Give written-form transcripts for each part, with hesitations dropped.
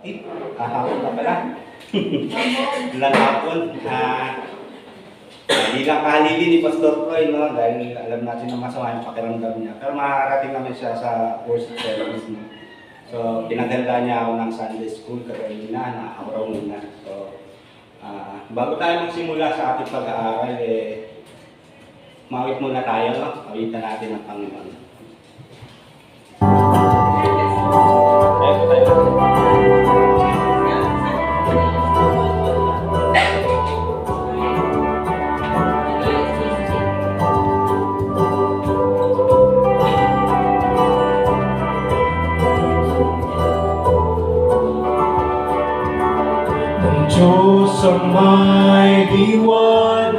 Kahapon na pala. Ilang hapon. Hindi lang kahalili ni Pastor Troy, no? Dahil alam natin na masama yung pakiramdam niya. Pero makakarating naman siya sa worship service, no? So, pinaganda niya ako ng Sunday School kagayon na araw muna. So, bago tayo magsimula sa ating pag-aaral, mawit muna tayo, no? Mawitan natin ang Panginoon. Diyos ang may liwanag,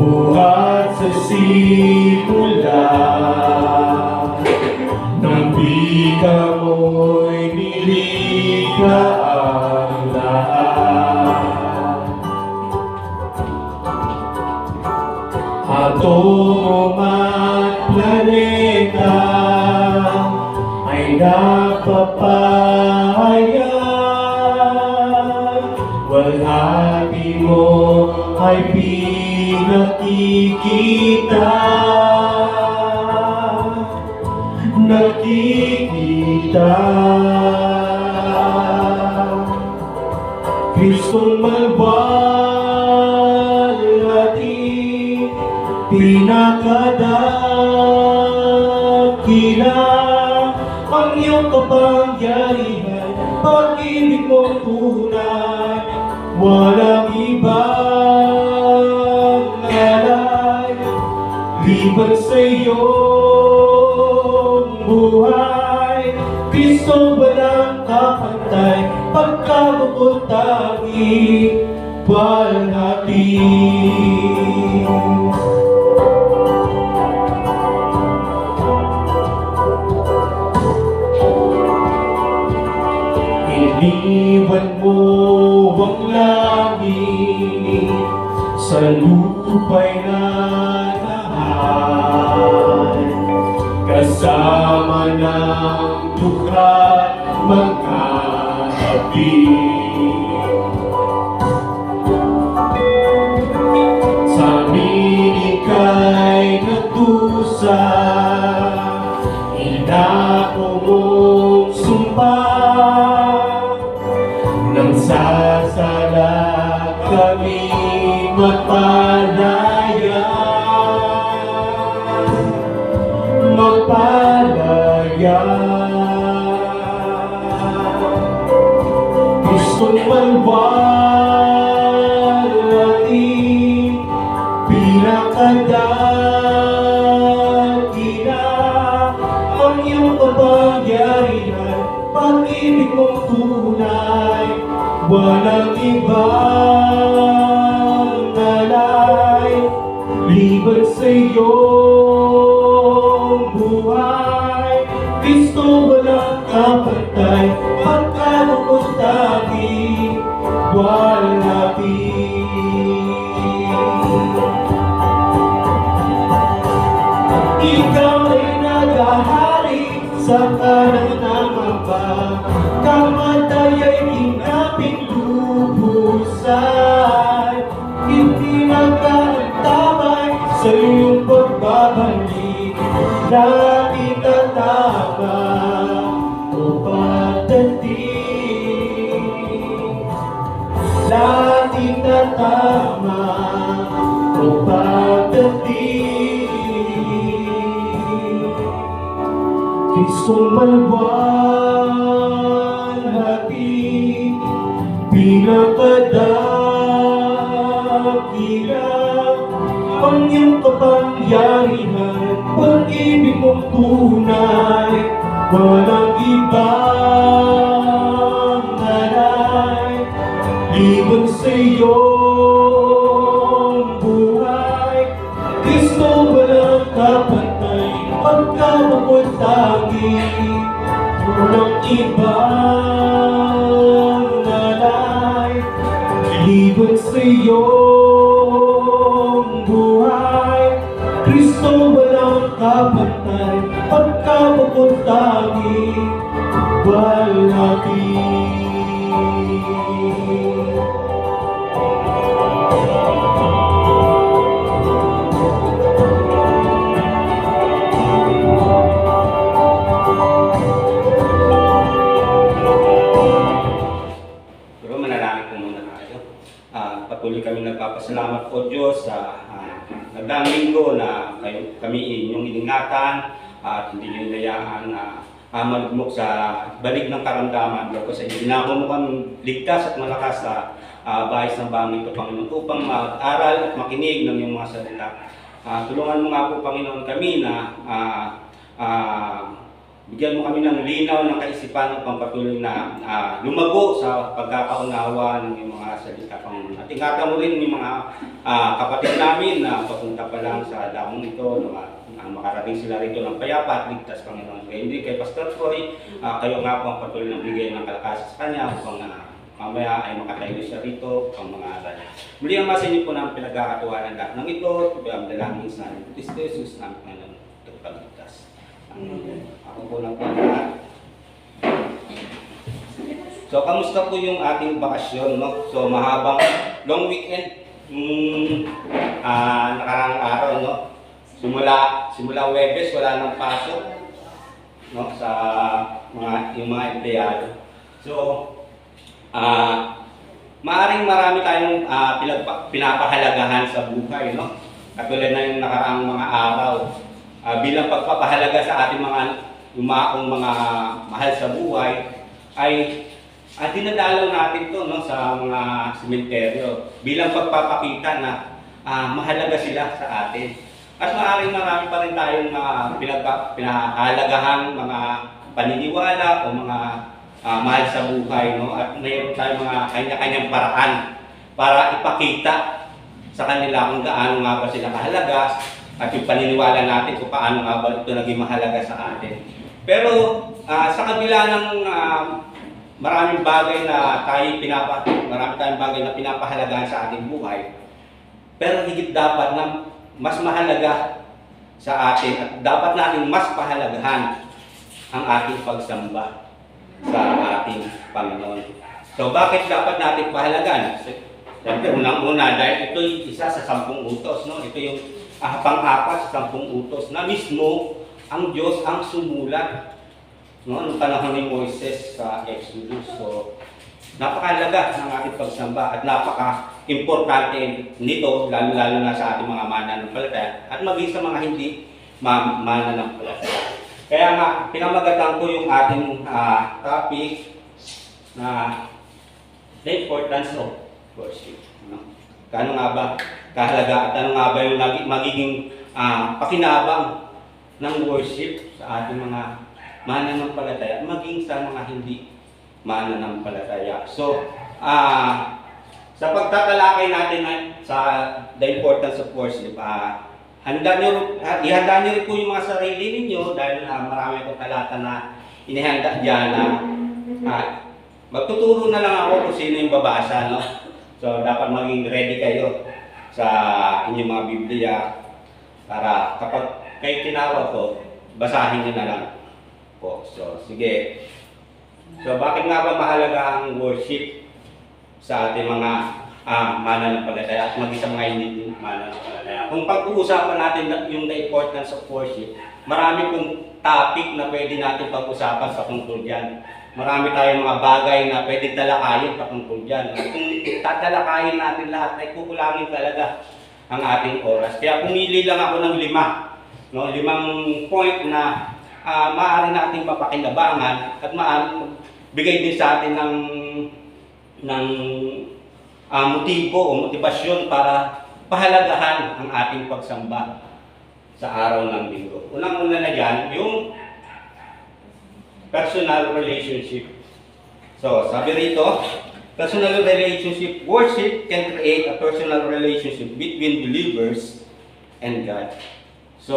buhat sa simula. Nang bika mo'y nilikha ang lahat. Atom at planeta ay napapahayag. Walhati mo ay pinakikita, nakikita. Kristong malwalhati, pinakadakila, ang iyong kapangyarihan, pag-ibig mong tunay. Walang ibang alay, liban sa iyong buhay. Kristo walang kapantay, pagkabukod tangi, walhati. Iniwan mo ang langit sa lupa'y nanahan, kasama ng tukat mga habig. Sa amin ika'y natusa, inako mong sumpa. Nang sasala kami magpalaya, magpalaya. Kristong malwalhati, pinakadakila, ang iyong kapangyarihan, pag-ibig mong tunay. Walang ibang alay, liban sa iyong buhay. Kristo walang kapantay, pagkabukod tangi, walhati. Ikaw ay naghahari sa kanan ng Ama, kamatay ay pinapinlubusan. Hindi nagkaantabay sa iyong pagbabalik, natin tatama o pagdating. Natin tatama o pagdating. Kristong malwalhati, pinakadakila, ang iyong kapangyarihan, pag-ibig mong tunay. Walang ibang alay, liban sa iyong buhay. Kristo walang kapantay, pagkabukod tangi. Walang ibang alay, liban sa iyong buhay. Kristo walang kapantay, pagkabukod tangi. luwalhati. Pero manalangin po muna tayo. Patuloy kami nagpapasalamat po Diyos sa nagdaang linggo na kami inyong iningatan at hindi nyo inayaan na malugmok sa balik ng karamdaman. Lord, sa itinako mo kami ligtas at malakas sa bahis ng bangin ito, Panginoon, upang mag-aral at makinig ng iyong mga salita. Tulungan mo nga po, Panginoon, kami na bigyan mo kami ng linaw ng kaisipan upang patuloy na lumago sa pagkakaunawa ng iyong mga salita, Panginoon. At ingatan mo rin yung mga kapatid namin na papunta pa lang sa damong ito, makarating sila rito ng payapa at ligtas, Panginoon. Kaya hindi kay Pastor Troy, kayo nga po ang patuloy ng bigay ng kalakasan sa kanya upang mamaya ay makatayo siya rito ang mga aral. Muli ang masinip po ng pinagkakatuwanan lahat ng ito, ang dalangin sa Kristo Jesus ng Panginoon at pagligtas. Ako po lang po lahat. So, kamusta po yung ating bakasyon, no? So, mahabang long weekend nakarang araw, no? Simula Huwebes, wala nang pasok, no? Sa yung mga empleyado. So, maaring marami tayong pinapahalagahan sa buhay, no? Katulad na yung nakaraang mga araw. Bilang pagpapahalaga sa ating mga yumaong mga mahal sa buhay, ay dinadalaw natin to, no, sa mga sementeryo bilang pagpapakita na mahalaga sila sa atin. At maaaring marami pa rin tayong pinahalagahan mga paniniwala o mga mahal sa buhay, no? At mayroon tayong mga kanya-kanyang paraan para ipakita sa kanila kung gaano nga ba sila kahalaga at yung paniniwala natin kung paano nga ba ito naging mahalaga sa atin. Pero sa kabila ng maraming bagay na marami tayong bagay na pinapahalagahan sa ating buhay, pero higit dapat na mas mahalaga sa atin at dapat natin mas pahalagahan ang ating pagsamba sa ating Panginoon. So bakit dapat natin pahalagahan? Siyempre, unang-una dahil ito isa sa 10 utos, no? Ito yung pang-apat sa 10 utos na mismo ang Diyos ang sumulat, no, noong panahon ni Moises sa Exodus. So, napakahalaga ng ating pagsamba at napaka-importante nito, lalo-lalo na sa ating mga mananampalataya at maging sa mga hindi mananampalataya. Kaya nga, pinamagatan ko yung ating topic na the importance of worship. No? Kano nga ba kahalaga at ano nga ba yung magiging pakinabang ng worship sa ating mga mananampalataya, maging sa mga hindi mananampalataya. So, sa pagtatalakay natin sa the importance of worship, ihanda nyo rin po yung mga sarili ninyo dahil marami akong talata na inihanda dyan na magtuturo na lang ako kung sino yung babasa, no? So, dapat maging ready kayo sa inyong mga Biblia para kapag kayo tinawag ko, basahin nyo na lang po. So, sige. So, bakit nga ba mahalaga ang worship sa ating mga mananampalataya at maging sa mga hindi mananampalataya? Kung pag-uusapan natin yung the importance of worship, marami pong topic na pwede natin pag-usapan sa tungkol dyan. Marami tayong mga bagay na pwede talakayin patungkol dyan. At kung tatalakayin natin lahat, ay kukulangin talaga ang ating oras. Kaya pumili lang ako ng 5, no? 5 point na maaari nating mapakinabangan at maaari bigay din sa atin ng motibo o motibasyon para pahalagahan ang ating pagsamba sa araw ng linggo. Unang-una na dyan, yung personal relationship. So, sabi rito, personal relationship, worship can create a personal relationship between believers and God. So,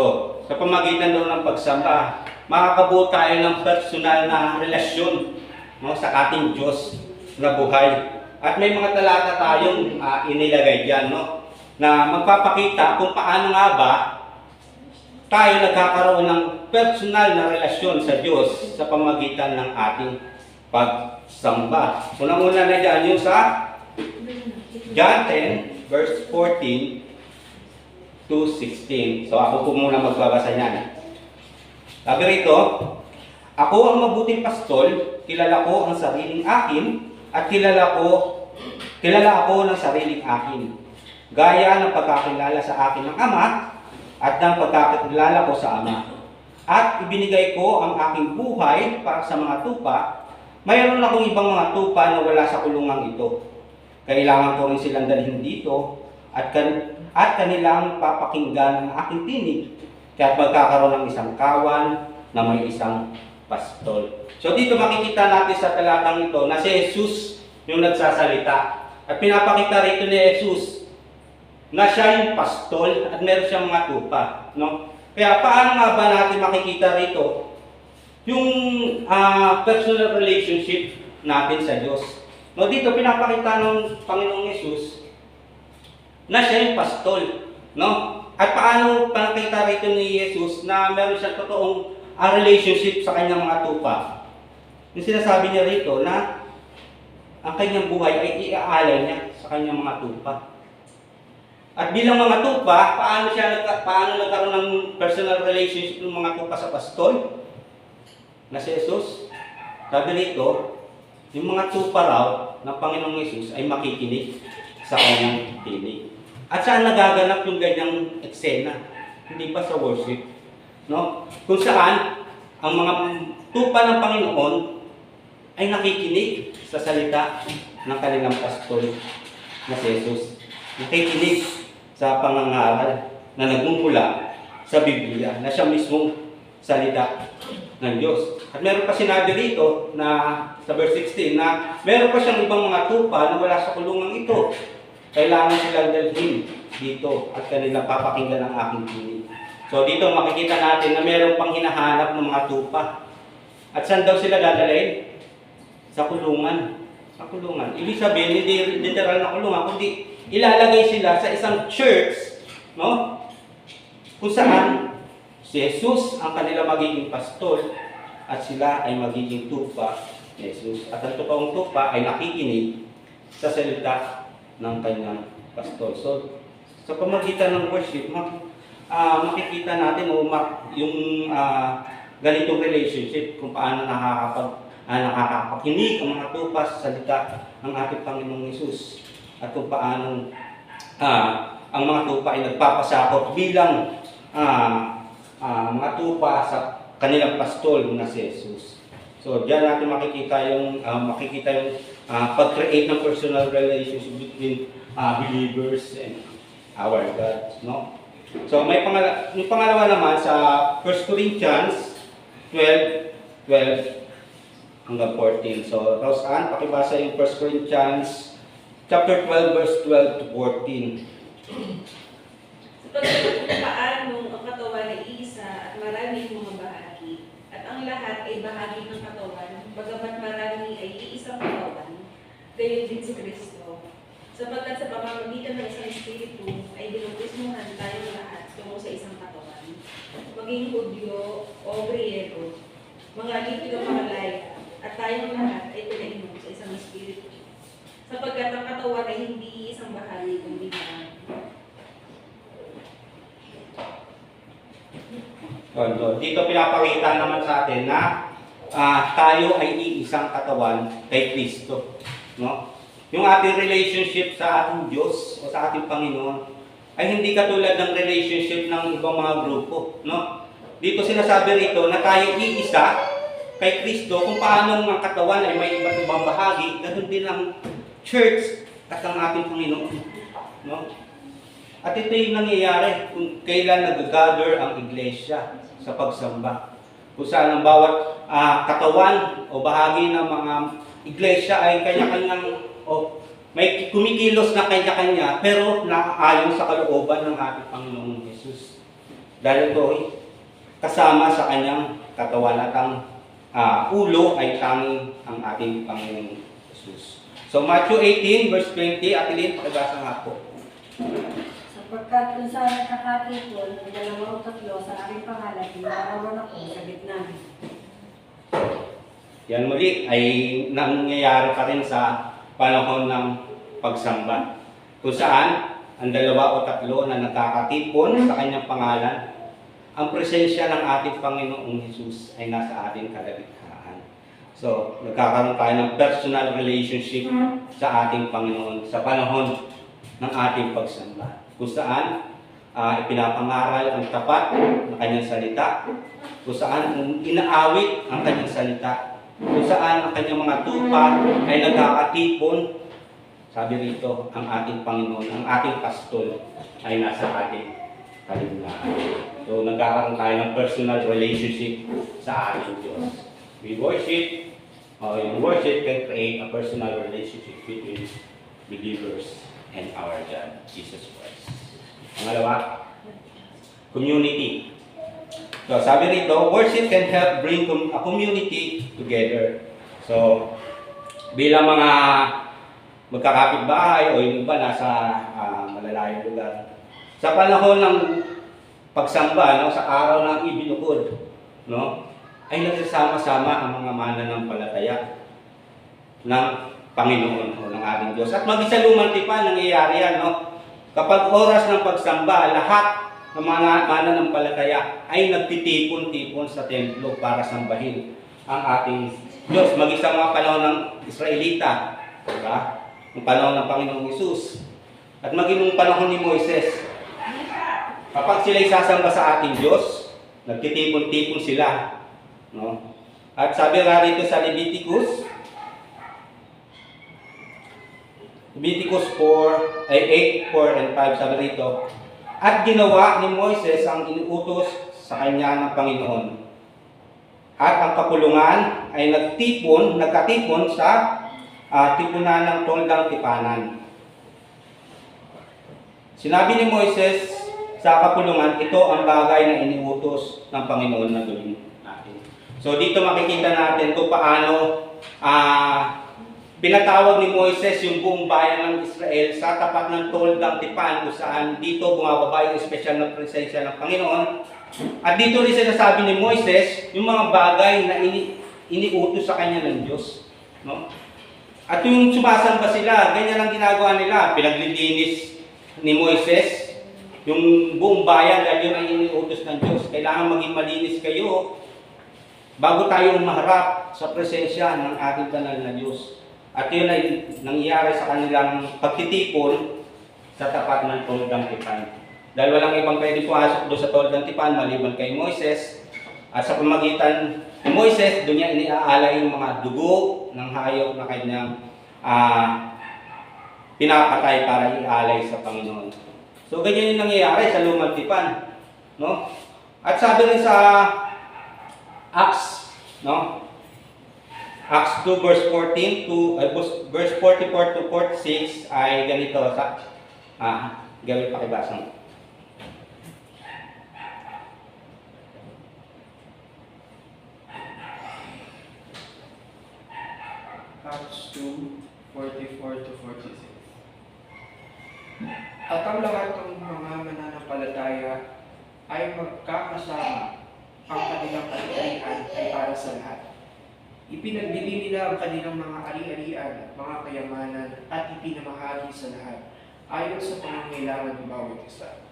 sa pamagitan daw ng pagsamba, makakabuo tayo ng personal na relasyon, no, sa ating Diyos na buhay. At may mga talata tayong inilagay dyan, no, na magpapakita kung paano nga ba tayo nagkakaroon ng personal na relasyon sa Diyos sa pamagitan ng ating pagsamba. Unang-una na dyan yung sa John 10, verse 14 to 16. So ako po muna magbabasa niyan. Sabi rito, ako ang mabuting pastol, kilala ko ang sariling akin, at kilala ako ng sariling akin. Gaya ng pagkakilala sa akin ng Ama, at ng pagkakilala ko sa Ama. At ibinigay ko ang aking buhay para sa mga tupa. Mayroon akong ibang mga tupa na wala sa kulungang ito. Kailangan ko rin silang dalhin dito at kanilang papakinggan ang aking tinig. Kaya magkakaroon ng isang kawan na may isang pastol. So dito makikita natin sa talatang ito na si Jesus yung nagsasalita. At pinapakita rito ni Jesus na siya yung pastol at meron siyang mga tupa. No? Kaya paano nga ba natin makikita rito yung personal relationship natin sa Diyos? No, dito pinapakita ng Panginoong Jesus na siya yung pastol. No? At paano panakita rito ni Jesus na meron siyang totoong relationship sa kanyang mga tupa? Yung sinasabi niya rito na ang kanyang buhay ay iaalay niya sa kanyang mga tupa. At bilang mga tupa, paano nagkaroon ng personal relationship ng mga tupa sa pastol? Na si Jesus, sabi rito, yung mga tupa raw ng Panginoong Jesus ay makikinig sa kanyang tinig. At saan nagaganap yung ganyang eksena? Hindi ba sa worship? No? Kung saan, ang mga tupa ng Panginoon ay nakikinig sa salita ng kanilang pastol na si Jesus. Nakikinig sa pangangaral na nagmumula sa Biblia, na siya mismong salita ng Diyos. At meron pa sinabi rito na sa verse 16 na meron pa siyang ibang mga tupa na wala sa kulungang ito. Kailangan silang dalhin dito at kanilang papakinggan ang aking tinig. So dito makikita natin na meron pang hinahanap ng mga tupa. At saan daw sila dadalhin? Sa kulungan. Sa kulungan. Ibig sabihin, hindi literal na kulungan, kundi ilalagay sila sa isang church, no? Kung saan si Jesus ang kanila magiging pastol at sila ay magiging tupa ni Jesus. At ang totoong tupa ay nakikinig sa salita ng kanyang pastol. So, sa pamagitan ng worship, makikita natin yung ganitong relationship kung paano nakakapakinig ang mga tupa sa salita ng ating Panginoong Jesus. At kung paano ang mga tupa ay nagpapasakop bilang mga tupa sa kanilang pastol na si Jesus. So, diyan natin makikita yung pag-create ng personal relationship between believers and our God. No? So, yung pangalawa naman sa 1 Corinthians 12 hanggang 14. So, Roseanne, pakibasa yung 1 Corinthians chapter 12, verse 12 to 14. Sapagkat kung paano ang katawan ay iisa at maraming mga bahagi, at ang lahat ay bahagi ng katawan, bagamat marami ay iisang katawan, gayon din si Kristo. Sapagkat sa pamamagitan ng isang Espiritu ay binautismuhan tayong lahat tungo sa isang katawan, maging Hudyo o Griego, mga lipido makalaya, at tayong lahat ay pinainom sa isang Espiritu. Sapagkat ang katawan ay hindi isang bahagi kundi marami. Dito pinapakita naman sa atin na tayo ay iisang katawan kay Kristo. No? Yung ating relationship sa ating Diyos o sa ating Panginoon ay hindi katulad ng relationship ng ibang mga grupo. No? Dito sinasabi rito na tayo iisa kay Kristo kung paano ang katawan ay may iba't ibang bahagi, ganoon din ang church at ang ating Panginoon. No? At ito yung nangyayari kung kailan nag-gather ang iglesia sa pagsamba. Kung saan ang bawat katawan o bahagi ng mga iglesia ay kanya-kanyang may kumikilos na kanya-kanya pero naaayon sa kalooban ng ating Panginoong Jesus. Dahil ito ay kasama sa kanyang katawan at ang ulo ay tanging ang ating Panginoong Jesus. So Matthew 18 verse 20, Atilin, pakibasa nga po. Pagkat kung saan nakakatipon, ang dalawa o tatlo sa aking pangalan, inarawan ako sa gitna. Yan muli ay nangyayari pa rin sa panahon ng pagsamba. Kung saan ang dalawa o tatlo na nakakatipon sa kanyang pangalan, ang presensya ng ating Panginoong Hesus ay nasa ating kalagitnaan. So, nagkakaroon tayo ng personal relationship sa ating Panginoon sa panahon ng ating pagsamba. Kung saan ipinapangaral ang tapat ng kanyang salita, kung saan inaawit ang kanyang salita, kung saan ang kanyang mga tupa ay nagkakatipon. Sabi rito, ang ating Panginoon, ang ating pastol ay nasa ating kalagitnaan. So, nagkakaroon tayo ng personal relationship sa ating Diyos. We worship, yung worship can create a personal relationship between believers and our God, Jesus Christ. Pangalawa, community. So, sabi rito, worship can help bring a community together. So, bilang mga magkakapitbahay o yung iba nasa malalayong lugar, sa panahon ng pagsamba, no, sa araw ng ibinukod, no, ay nagsasama-sama ang mga mananampalataya ng Panginoon o ng ating Diyos. At mag-isa lumantipan, nangyayari yan, no? Kapag oras ng pagsamba, lahat ng mga mananampalataya ay nagtitipon-tipon sa templo para sambahin ang ating Diyos. Mag-isa mga panahon ng Israelita, diba? Ang panahon ng Panginoong Hesus. At maging yung panahon ni Moises, kapag sila'y sasamba sa ating Diyos, nagtitipon-tipon sila, no? At sabi nga rito sa Leviticus 4, 8, 4, and 5, sabi rito, at ginawa ni Moises ang inuutos sa kanya ng Panginoon. At ang kapulungan ay nagkatipon sa tipunan ng toldang tipanan. Sinabi ni Moises sa kapulungan, ito ang bagay na iniutos ng Panginoon na gawin natin. So dito makikita natin kung paano pinatawag ni Moises yung buong bayan ng Israel sa tapat ng toldang tipan, kung saan dito bumababa yung espesyal na presensya ng Panginoon. At dito rin sinasabi ni Moises yung mga bagay na iniutos sa kanya ng Diyos. No? At yung sumasamba sila, ganyan ang ginagawa nila. Pinaglilinis ni Moises yung buong bayan dahil yun ay iniutos ng Diyos. Kailangan maging malinis kayo bago tayo maharap sa presensya ng ating banal na Diyos. At yun ay nangyayari sa kanilang pagtitipon sa tapat ng toldang tipan. Dahil walang ibang pwede pumasok doon sa toldang tipan maliban kay Moises. At sa pamagitan ni Moises, doon niya iniaalay yung mga dugo ng hayop na kanyang pinapatay para ialay sa Panginoon. So ganyan yung nangyayari sa lumang tipan. No? At sabi rin sa Acts, no? Acts 2 verse 14 to verse 44 to 46 ay ganito sa gawin pakibasa mo. Acts 2:44 to 46. At ang lahat ng mga mananampalataya ay magkakasama, ang kanilang ari-arian ay para sa lahat. Ipinagbili nila ang kanilang mga ari-arian, mga kayamanan, at ipinamahagi sa lahat, ayon sa pangangailangan ng bawat isa.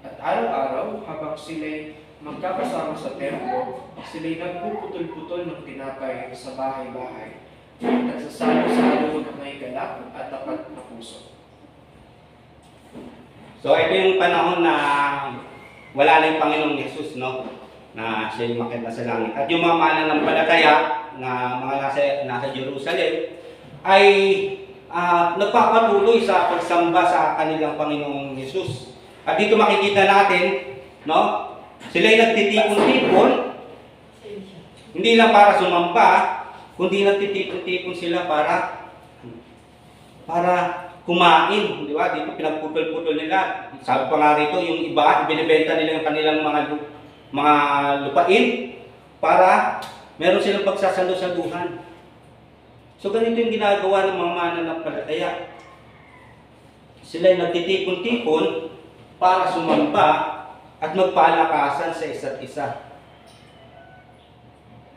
At araw-araw, habang sila'y magkakasama sa templo, sila'y nagpuputol-putol ng tinapay sa bahay-bahay, at nagsasalo-salo ng may galak at tapat na puso. So ito yung panahon na wala na yung Panginoong Hesus, no? Na siya yung makita sa langit. At yung mga mananampalataya na mga nasa Jerusalem ay nagpapatuloy sa pagsamba sa kanilang Panginoong Hesus. At dito makikita natin, no? Sila'y nagtitipon-tipon, hindi lang para sumamba, kundi nagtitipon-tipon sila para kumain, di ba? Dito pinagputol-putol nila. Sabi pa nga rito, yung iba, binibenta nila yung kanilang mga lupain para meron silang pagsasalo-saluhan. So ganito yung ginagawa ng mga mananampalataya. Sila'y nagtitipon-tipon para sumamba at magpalakasan sa isa't isa.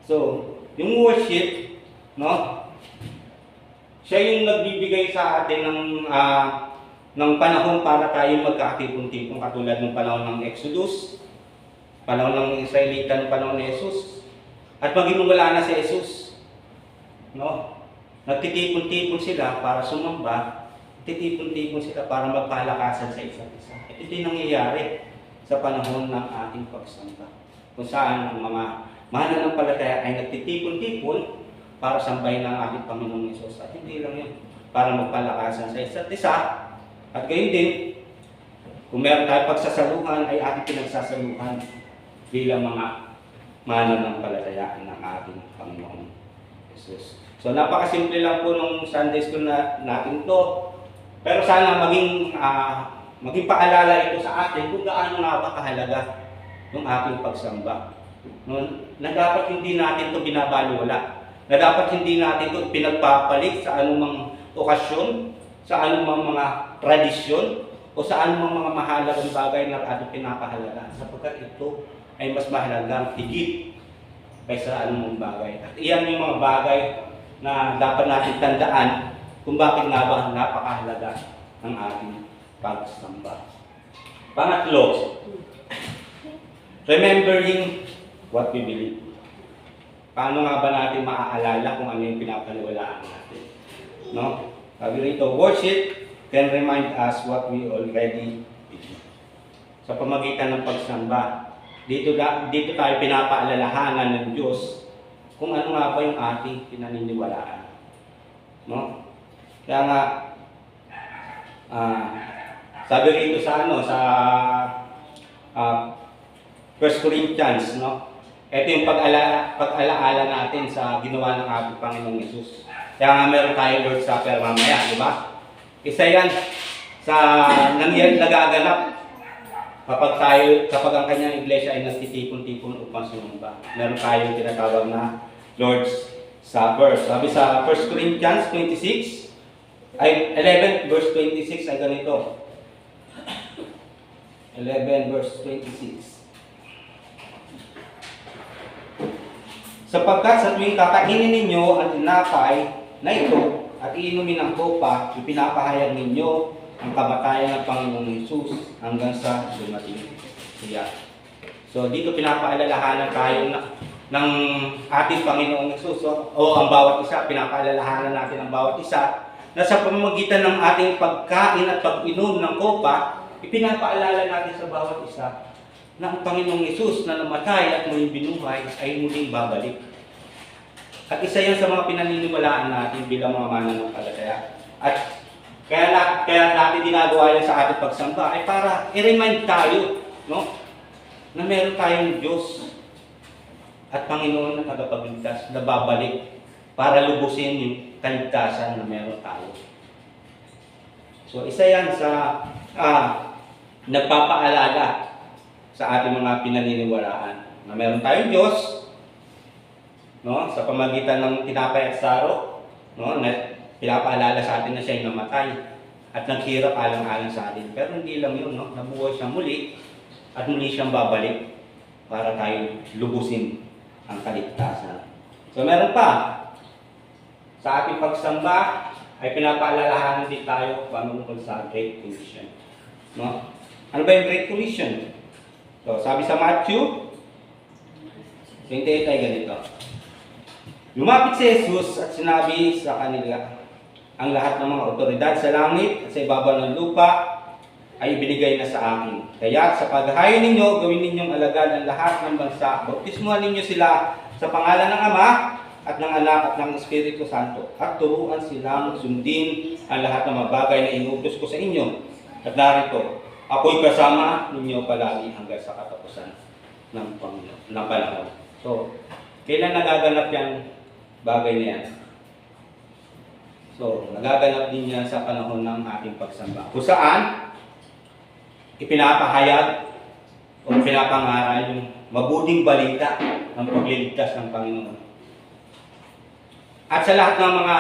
So, yung worship, no? Siya yung nagbibigay sa atin ng panahon para tayo magkakatipon-tipon katulad ng panahon ng Exodus, panahon ng Israelita ng panahon ni Jesus, at maging wala na si Jesus. No? Nagtitipon-tipon sila para sumamba, nagtitipon-tipon sila para magpalakasan sa isa't isa. Ito din nangyayari sa panahon ng ating pagsamba. Kung saan ang mga mananampalataya ay nagtitipon-tipon para sambahin ng ating Panginoong Hesus. At hindi lang yun, para magpalakasan sa isa't isa. At gayon din, kung meron tayo pagsasaluhan, ay ating pinagsasaluhan bilang mga mananampalataya ng ating Panginoong Hesus. So napakasimple lang po nung Sunday School natin to. Pero sana maging paalala ito sa atin kung gaano nga ba kahalaga ng ating pagsamba. Na dapat hindi natin ito binabaliwala. Na dapat hindi natin ito pinagpapalit sa anumang okasyon, sa anumang mga tradisyon, o sa anumang mga mahalagang bagay na ating pinapahalaga. Sapagkat ito ay mas mahalagang higit kaysa anumang bagay. At iyan yung mga bagay na dapat natin tandaan kung bakit nga ba napakahalaga ng ating pagsamba. Pangatlo, remembering what we believe. Paano nga ba natin maaalala kung ano yung pinapaniwalaan natin? No? Sabi rito, worship can remind us what we already believe. Sa pamagitan ng pagsamba, dito tayo pinapaalalahanan ng Diyos kung ano nga ba yung ating pinaniniwalaan. No? Kaya nga, sabi rito sa 1 Corinthians, no? Ito yung pag-alaala natin sa ginawa ng ating Panginoong Hesus. Kaya nga meron tayong Lord's Supper mamaya, di ba? Isa yan sa nagaganap kapag ang kanyang iglesia ay nagtitipon-tipon upang sumamba. Meron tayong tinatawag na Lord's Supper. Sabi sa 1 Corinthians 11 verse 26 ay ganito. 11 verse 26. Sapagkat sa tuwing kakainin ninyo ang tinapay na ito at iinumin ang kopa, ipinapahayag ninyo ang kamatayan ng Panginoong Hesus hanggang sa dumating siya. So dito pinapaalalahanan tayo ng ating Panginoong Hesus o ang bawat isa, pinapaalalahanan natin ang bawat isa na sa pamamagitan ng ating pagkain at pag-inom ng kopa, ipinapaalala natin sa bawat isa na ang Panginoong Hesus na namatay at muling binuhay ay muling babalik. At isa yan sa mga pinaniniwalaan natin bilang mga mananampalataya. At kaya natin ginagawa yan sa ating pagsamba ay para i-remind tayo, no, na meron tayong Diyos at Panginoon na tagapagligtas na babalik para lubusin yung kaligtasan na meron tayo. So isa yan sa nagpapaalala sa ating mga pinaniniwalaan na meron tayong Diyos, no, sa pamagitan ng tinapay at saro, no, na pinapaalala sa atin na siya ay namatay at naghirap alang-alang sa atin. Pero hindi lang yun, no, nabuhay siya muli at muli siyang babalik para tayo lubusin ang kaligtasan. So meron pa, sa ating pagsamba ay pinapaalalahanan din tayo patungkol sa Great Commission. No? Ano ba yung Great Commission? So, sabi sa Matthew 28 ay ganito. Lumapit si Jesus at sinabi sa kanila, ang lahat ng mga otoridad sa langit at sa ibabaw ng lupa ay ibinigay na sa akin. Kaya sa paghahayo ninyo, gawin ninyong alagad ang lahat ng bansa. Bautismuhan ninyo sila sa pangalan ng Ama at ng Anak at ng Espiritu Santo. At turuan silang sundin ang lahat ng mga bagay na inutos ko sa inyo. At narito, ako'y kasama ninyo palagi hanggang sa katapusan ng panahon. So, kailan nagaganap yung bagay na yan? So, nagaganap din yan sa panahon ng ating pagsamba. Kung saan, ipinapahayag o pinapangaral yung mabuting balita ng pagliligtas ng Panginoon. At sa lahat ng mga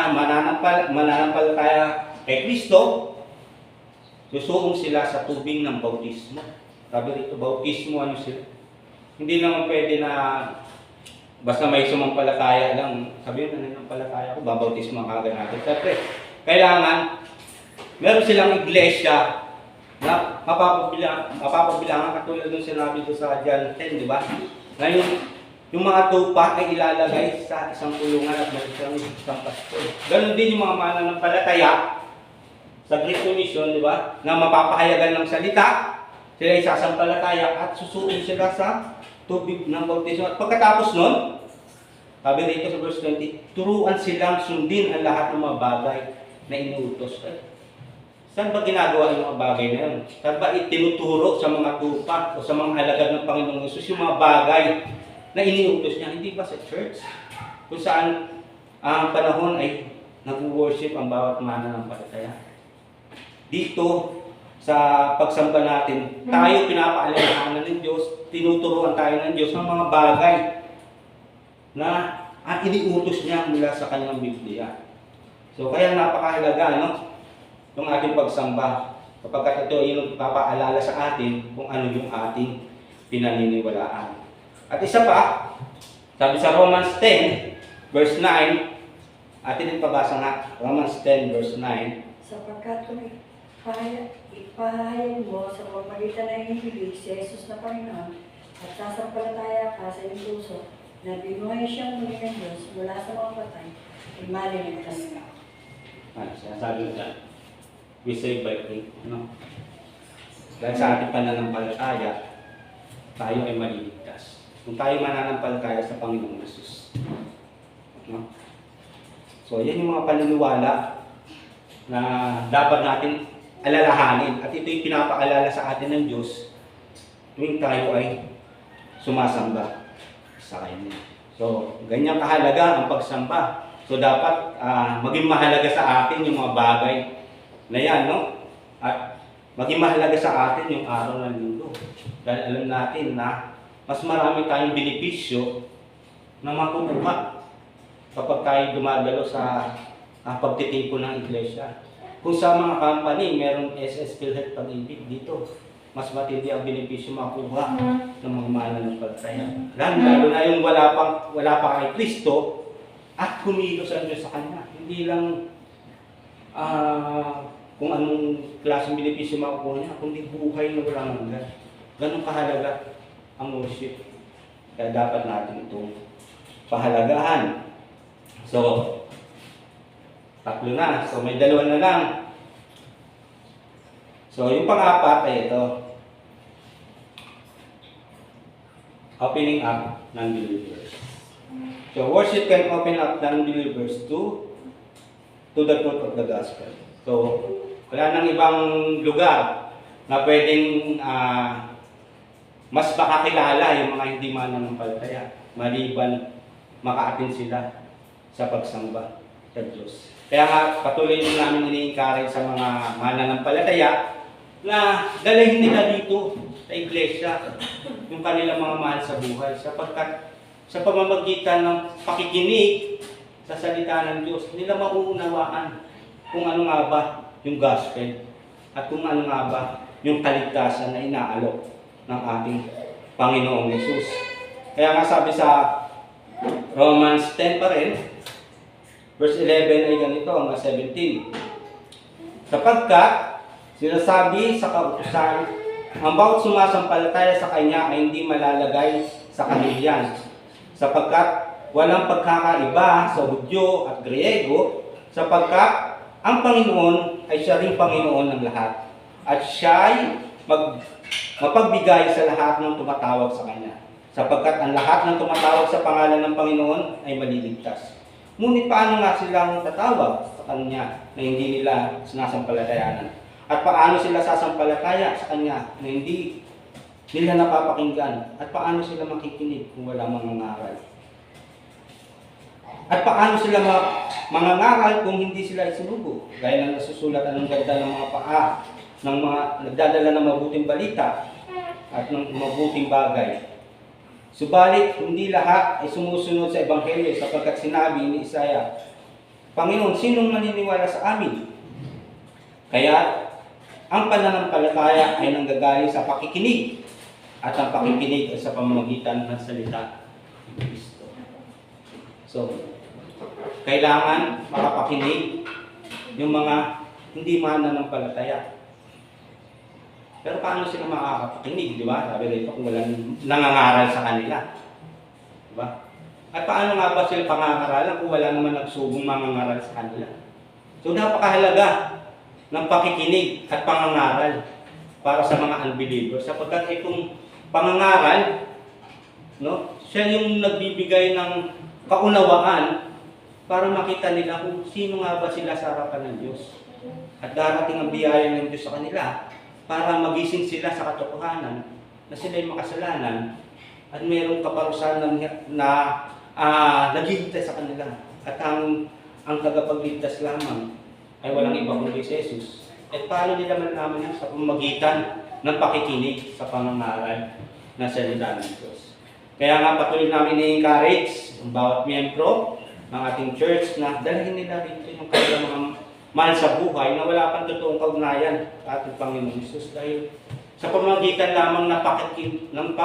mananampalataya kay Kristo, susuong sila sa tubig ng bautismo. Sabi rito, bautismo ano sila? Hindi naman pwede na basta may sumampalataya lang, sabihin na nanampalataya ko, babautismo ang kagad natin. Siyempre, kailangan meron silang iglesia na mapapabilangan katulad ng sinabi ko sa John 10, di ba? Ngayon, yung mga tupa ay ilalagay sa isang kulungan at may isang pastor. Ganon din yung mga mananampalataya sa Great Commission, di ba? Na mapapahayagan ng salita, sila ay sasampalataya at susuin sila sa tubig ng bautismo. At pagkatapos nun, sabi rito sa verse 20, turuan silang sundin ang lahat ng mga bagay na inuutos. Saan ba ginagawa yung mga bagay na yun? Saan ba itinuturo sa mga tupa o sa mga alagad ng Panginoong Hesus yung mga bagay na iniutos niya? Hindi ba sa church? Kung saan ang panahon ay nag-worship ang bawat mananampalataya. Dito, sa pagsamba natin, tayo pinapaalalahanan ng Diyos, tinuturuan tayo ng Diyos ng mga bagay na iniutos niya mula sa kanyang Biblia. So, kaya napakahalaga, no? Yung ating pagsamba. Kapag ito yung papaalala sa atin kung ano yung ating pinaniniwalaan. At isa pa, sabi sa Romans 10, verse 9, atin din pabasa nga, Romans 10, verse 9, Sapagkat kung ipahayag mo sa pamamagitan ng ibig si Jesus na Panginoon at sasampalataya ka sa iyong puso na binuhay siyang muli ng Diyos mula sa mga patay, ay maliligtas ka. sinasabi ko we save by faith. No? Dahil sa ating pananampalataya, tayo ay maliligtas. Kung tayo mananampalataya sa Panginoong Jesus. No? So, yan yung mga paniniwala na dapat natin alalahanin. At ito yung pinapaalala sa atin ng Diyos tuwing tayo ay sumasamba sa Kanya. So, ganyan kahalaga ang pagsamba. So, dapat maging mahalaga sa atin yung mga bagay na yan, no? At maging mahalaga sa atin yung araw ng linggo. Dahil alam natin na mas marami tayong benepisyo na makukuha kapag tayo dumagalo sa pagtitipon ng iglesia. Kung sa mga company, merong SS PhilHealth Pag-ibig dito, mas matindi ang benepisyo makuha ng mga mananampalataya. Lalo na yung wala pa kay Kristo at kumilos ang Diyos sa Kanya. Hindi lang kung anong klaseng benepisyo makukuha niya, kundi buhay na walang hanggan. Ganun kahalaga ang worship. Kaya dapat natin itong pahalagahan. So, tatlo na. So, may dalawa na lang. So, yung pang-apat ay ito. Opening up ng believers. So, worship can open up non-believers to the truth of the gospel. So, wala nang ibang lugar na pwedeng mas makakilala yung mga hindi mananampalataya maliban maka-attend sila sa pagsamba sa Diyos. Kaya nga, patuloy din namin ini-encourage sa mga mananampalataya na dalhin nila dito sa iglesia yung kanilang mga mahal sa buhay sapagkat sa pamamagitan ng pakikinig sa salita ng Diyos, nila mauunawaan kung ano nga ba yung gospel at kung ano nga ba yung kaligtasan na inaalok ng ating Panginoong Hesus. Kaya nga sabi sa Romans 10 pa rin, verse 11 ay ganito hanggang 17. Sapagkat sinasabi sa kautusan, ang bawat sumasampalataya sa Kanya ay hindi malalagay sa kahilian, sapagkat walang pagkakaiba sa Hudyo at Griego, sapagkat ang Panginoon ay siya ring Panginoon ng lahat, at siya ay mapagbigay sa lahat ng tumatawag sa Kanya, sapagkat ang lahat ng tumatawag sa pangalan ng Panginoon ay maliligtas. Ngunit paano nga silang tatawag sa Kanya na hindi nila sinasampalatayanan? At paano sila sasampalataya sa Kanya na hindi nila napapakinggan? At paano sila makikinig kung walang mangangaral? At paano sila mangangaral kung hindi sila isinugo? Gaya ng nasusulat ng ganda ng mga paa, ng mga nagdadala ng mabuting balita at ng mabuting bagay. Subalit, hindi lahat ay sumusunod sa Ebanghelyo sapagkat sinabi ni Isaiah, Panginoon, sinong maniniwala sa amin? Kaya, Ang pananampalataya ay nanggagaling sa pakikinig at ang pakikinig ay sa pamamagitan ng salita ni Kristo. So, kailangan makapakinig yung mga hindi mananampalataya. Pero paano sila makakapakinig, di ba? Sabi rito kung walang nangangaral sa kanila. Di ba? At paano nga ba sila pangangaralan kung wala naman nagsubong mangangaral sa kanila? So, napakahalaga ng pakikinig at pangangaral para sa mga unbelievers. Sapagkat itong pangangaral, no, siya yung nagbibigay ng kaunawaan para makita nila kung sino nga ba sila sa harapan ng Diyos. At darating ang biyaya ng Diyos sa kanila para magising sila sa katotohanan na sila ay makasalanan at mayroong kaparusahan na naghihintay sa kanila. At ang tagapagligtas lamang ay walang iba kundi si Jesus. At paano nila malalaman yan? Sa pamamagitan ng pakikinig sa pangangaral na salita ng Diyos. Kaya nga patuloy namin i-encourage ang bawat miyembro ng ating church na dalhin nila rito yung kanilang mga mahal sa buhay na wala pang totoong kaugnayan sa ating Panginoon Jesus. Dahil sa pamamagitan lamang ng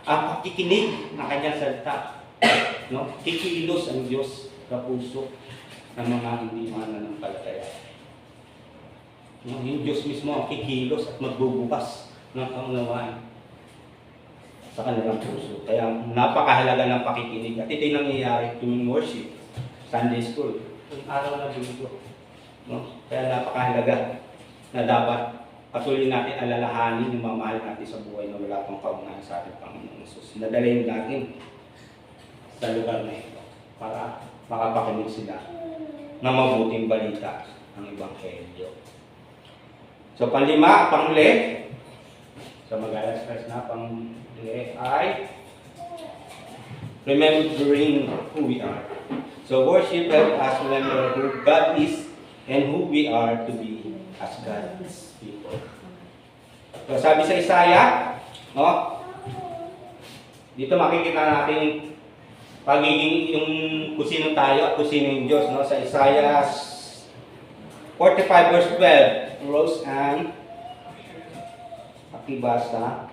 pakikinig ng kanyang salita, no? Kikilos ang Diyos sa puso ng mga hindi mananampalataya. No? Yung Diyos mismo ang kikilos at magbubukas ng kaunawaan sa kanilang puso. Kaya napakahalaga ng pakikinig. At ito'y nangyayari tuwing worship, Sunday school, yung araw na Linggo. No? Kaya napakahalaga na dapat patuloy natin alalahanin yung mga mahal natin sa buhay na wala pang kaugnayan sa ating Panginoon Jesus. Nadalayin natin sa lugar na ito para makapakinig sila ng mabuting balita ng Ebanghelyo. So, panglima, panghuli. So, mag-alas na panghuli ay remembering who we are. So, worship helps us remember who God is and who we are to be as God's people. So, sabi sa Isaiah, no? Dito makikita natin pagiging yung kung sino tayo at kung sino yung Diyos, no? Sa Isaiah 45 verse 12, Rose Ann, pakibasa.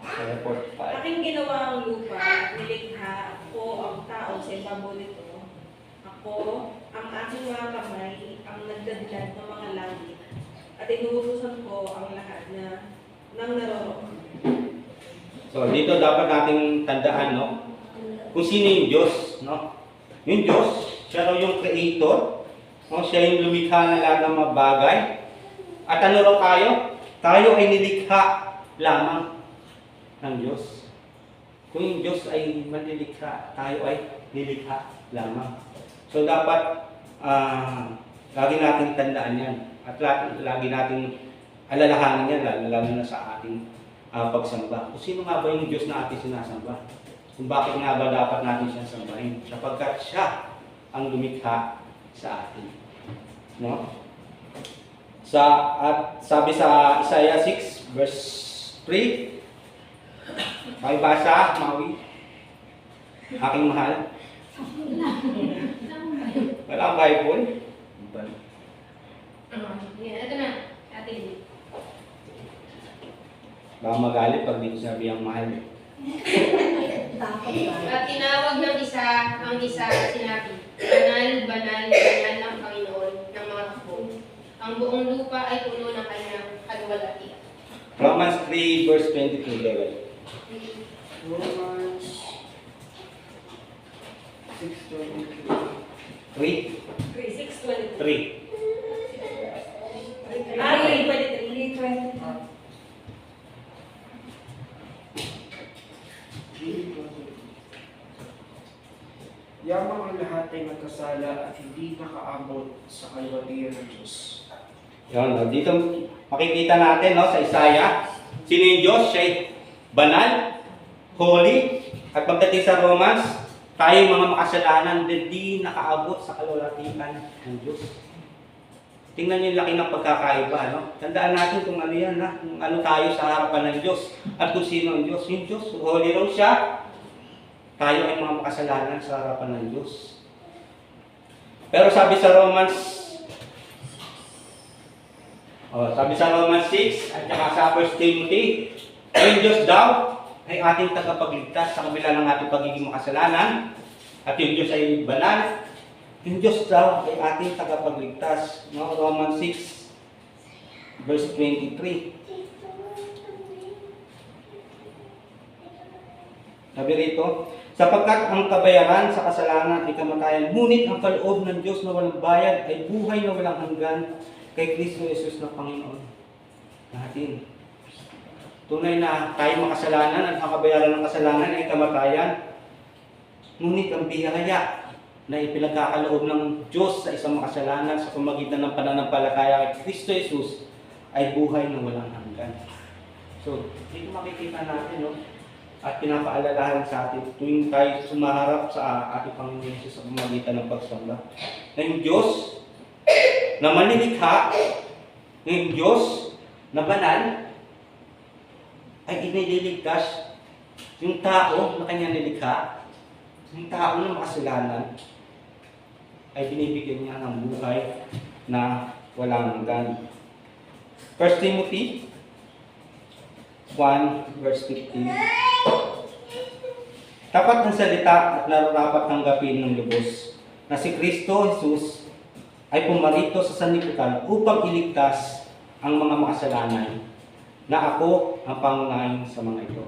Isaiah 45. Aking ginawa ang lupa, nilikha ako ang tao sa ibabaw nito. Ako, ang aking mga kamay, ang nagdadlad ng mga langit. At inuutusan ko ang lahat na nang naroroon. So, dito dapat nating tandaan, no? Kung sino yung Diyos, no? Yung Diyos, siya raw yung creator, no? Siya yung lumikha ng lahat ng mga bagay. At ano raw tayo? Tayo ay nilikha lamang ng Diyos. Kung yung Diyos ay manilikha, tayo ay nilikha lamang. So, dapat lagi nating tandaan yan. At lagi nating alalahanin yan, lalo na sa ating pagsamba. Kung sino nga ba yung Diyos na ating sinasamba? Kung bakit nga ba dapat natin siyang sambahin? Sapagkat siya ang lumikha sa atin. No? At sabi sa Isaiah 6 verse 3, pakibasa, Maui, aking mahal. Wala ang Bible? Ito na, atin. Baka magalit pag di ko sabi ang mahal. Takot tayo. At tinawag ng isa, ang isa sinabi, Banal, banal, banal ang Panginoon ng mga hukbo. Ang buong lupa ay puno ng kanyang kaluwalhatian. Romans 3 verse 22, level. Romans 6:23. 3? 6:23. 3. 3:23. 3:20. Yamang ang lahat ay nagkasala at hindi nakaabot sa kaluwalhatian ng Diyos. Yun, no? Dito makikita natin, no, sa Isaiah, sino yung Diyos? Siya ay banal, holy, at pagdating sa Romans, tayo mga makasalanan din di nakaabot sa kaluwalhatian ng Diyos. Tingnan niyo yung laki ng pagkakaiba, no? Tandaan natin kung ano yan, ha? Kung ano tayo sa harapan ng Diyos at kung sino ang Diyos. Yung Diyos, holy raw siya, tayo ay mga makasalanan sa harapan ng Diyos. Pero sabi sa Romans 6 at saka sa 1 Timothy, yung Diyos daw ay ating tagapagligtas sa kabila ng ating pagiging makasalanan, at yung Diyos ay banal. Yung Diyos daw ay ating tagapagligtas. No? Romans 6 verse 23. Sabi rito, sapagkat ang kabayaran sa kasalanan ay kamatayan, ngunit ang kaloob ng Diyos na walang bayad ay buhay na walang hanggan kay Kristo Jesus na Panginoon natin. Tunay na tayo makasalanan at ang kabayaran ng kasalanan ay kamatayan. Ngunit ang biyaya na ipinagkakaloob ng Diyos sa isang makasalanan sa pamagitan ng pananampalataya kay Kristo Jesus ay buhay na walang hanggan. So, dito makikita natin, no? At pinapaalalahan sa atin tuwing tayo sumaharap sa ating Panginoon Jesus sa pamagitan ng pagsamba na yung Diyos na manilikha, yung Diyos na banal ay inililigtas yung tao na kanya nilikha, yung tao na makasalanan ay binibigyan niya ng buhay na walang hanggan. 1 Timothy 1 verse 15. Tapat ng salita at nararapat tanggapin ng lubos na si Kristo Jesus ay pumarito sa sanlibutan upang iligtas ang mga makasalanan na ako ang pangunahin sa mga ito.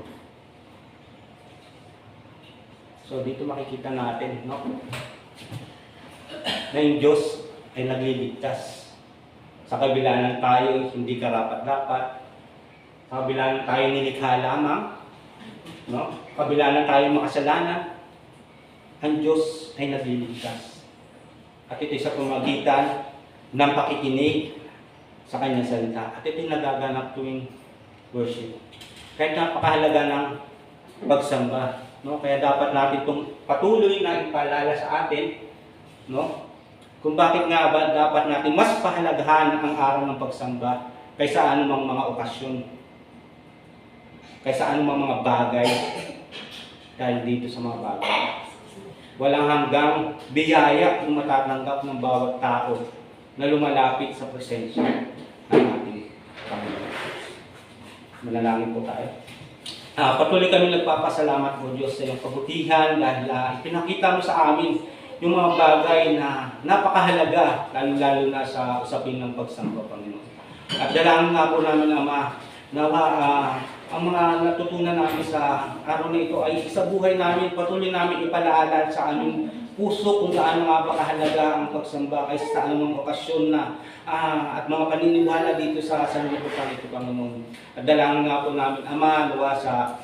So dito makikita natin, no? Na yung Diyos ay nagliligtas. Sa kabila ng tayo hindi karapat-dapat, sa kabila ng tayo nilikha lamang, no? Sa kabila ng tayo makasalanan, ang Diyos ay nagliligtas. At ito sa pamagitan ng pakikinig sa kanyang salita. At ito yung nagaganap tuwing worship. Kahit napakahalaga ng pagsamba, no? Kaya dapat natin itong patuloy na ipaalala sa atin, no? Kung bakit nga ba dapat natin mas pahalagahan ang araw ng pagsamba kaysa anumang mga okasyon, kaysa anumang mga bagay, dahil dito sa mga bagay. Walang hanggang biyaya kung matatanggap ng bawat tao na lumalapit sa presensya ng ating Panginoon. Manalangin po tayo. Patuloy kami nagpapasalamat po Diyos sa iyong kabutihan dahil pinakita mo sa amin yung mga bagay na napakahalaga, lalo-lalo na sa usapin ng pagsamba, Panginoon. At dalangin nga po namin, Ama, na ang mga natutunan namin sa araw na ito ay sa buhay namin, patuloy namin ipalaalan sa aming puso kung gaano nga ba kahalaga ang pagsamba kaysa sa anumang okasyon na at mga paniniwala dito sa sanlibutan ito, Panginoon. At dalangin nga po namin, Ama, luwa sa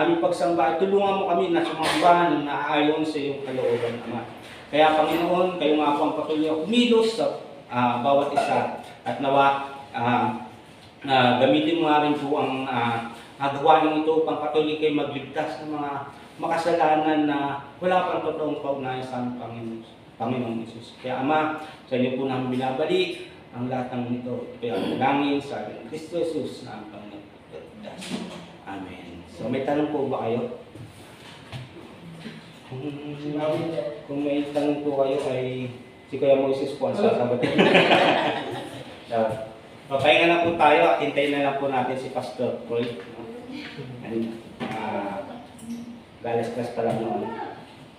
aming pagsamba, tulungan mo kami na sumamba ng naaayon sa iyong kalooban, Ama. Kaya, Panginoon, kayo nga po ang patuloy kumilos sa bawat isa at nawa gamitin mo nga rin po ang gawain ito upang patuloy kayo magligtas ng mga makasalanan na wala pang totoong kaugnayan sa Panginoong Jesus. Kaya Ama, sa inyo po namin binabalik ang lahat ng ito. Kaya ang langin sa Kristo Jesus na ang Panginoon. Amen. So may tanong po ba kayo? Kung may tanong po kayo ay si Kuya Moises po ang sasagutin. So, papahinga na po tayo at hintayin na lang po natin si Pastor Roy. Galas-gas pa lang naman.